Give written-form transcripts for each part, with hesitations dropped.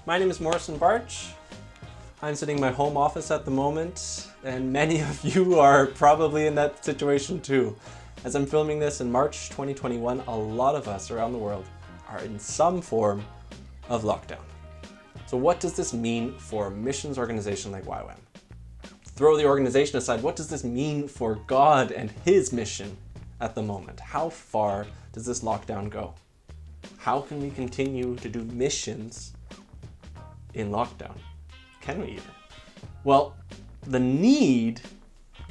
My name is Morrison Barch. I'm sitting in my home office at the moment, and many of you are probably in that situation too. As I'm filming this in March 2021, a lot of us around the world are in some form of lockdown. So what does this mean for a missions organization like YWAM? Throw the organization aside, what does this mean for God and His mission at the moment? How far does this lockdown go? How can we continue to do missions in lockdown? Can we even? Well, the need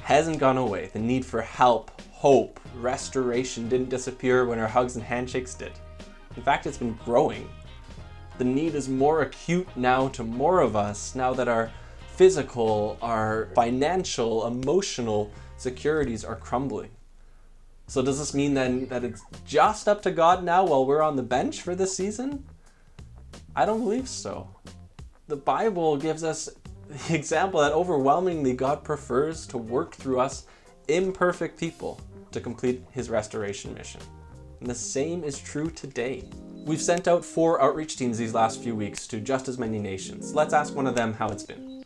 hasn't gone away. The need for help, hope, restoration didn't disappear when our hugs and handshakes did. In fact, it's been growing. The need is more acute now to more of us now that our physical, our financial, emotional securities are crumbling. So does this mean then that it's just up to God now while we're on the bench for this season? I don't believe so. The Bible gives us the example that overwhelmingly God prefers to work through us imperfect people to complete His restoration mission. And the same is true today. We've sent out 4 outreach teams these last few weeks to just as many nations. Let's ask one of them how it's been.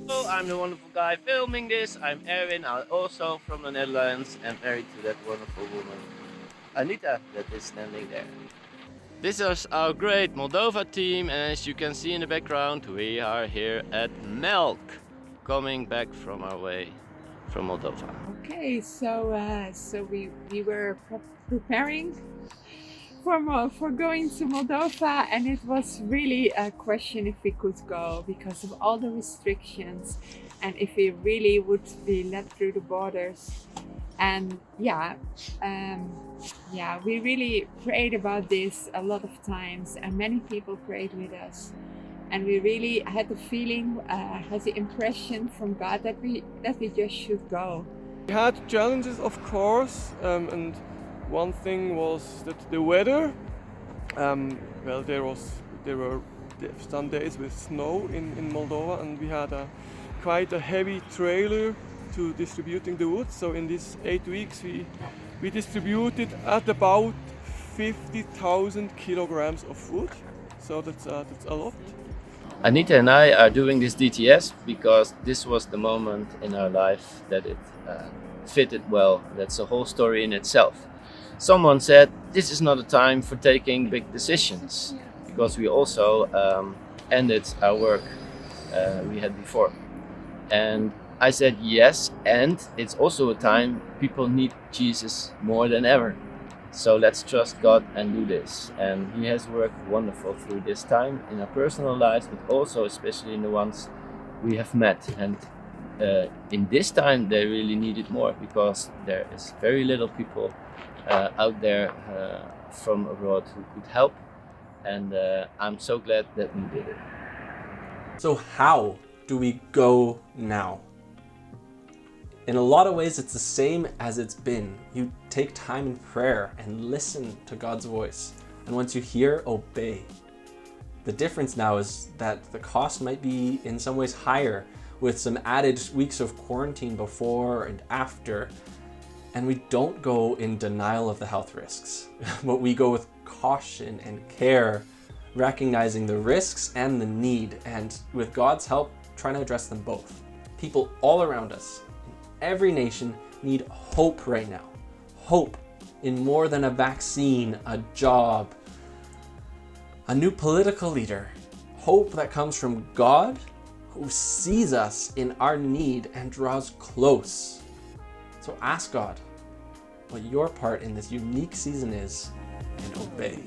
Hello, I'm the wonderful guy filming this. I'm Erwin, I'm also from the Netherlands and married to that wonderful woman, Anita, that is standing there. This is our great Moldova team, and as you can see in the background, we are here at Melk, coming back from our way from Moldova. Okay, so we were preparing for going to Moldova, and it was really a question if we could go because of all the restrictions and if we really would be let through the borders. And we really prayed about this a lot of times, and many people prayed with us. And we really had the feeling, had the impression from God that we just should go. We had challenges, of course, and one thing was that the weather. There were some days with snow in Moldova, and we had quite a heavy trailer to distributing the wood. So in these 8 weeks, we distributed at about 50,000 kilograms of wood. So that's a lot. Anita and I are doing this DTS because this was the moment in our life that it fitted well. That's a whole story in itself. Someone said this is not a time for taking big decisions because we also ended our work we had before. And I said yes, and it's also a time people need Jesus more than ever. So let's trust God and do this. And He has worked wonderful through this time in our personal lives, but also especially in the ones we have met. And in this time they really need it more because there is very little people out there from abroad who could help. And I'm so glad that we did it. So how do we go now? In a lot of ways, it's the same as it's been. You take time in prayer and listen to God's voice. And once you hear, obey. The difference now is that the cost might be in some ways higher with some added weeks of quarantine before and after. And we don't go in denial of the health risks, but we go with caution and care, recognizing the risks and the need, and with God's help, trying to address them both. People all around us, every nation, need hope right now. Hope in more than a vaccine, a job, a new political leader. Hope that comes from God, who sees us in our need and draws close. So ask God what your part in this unique season is and obey.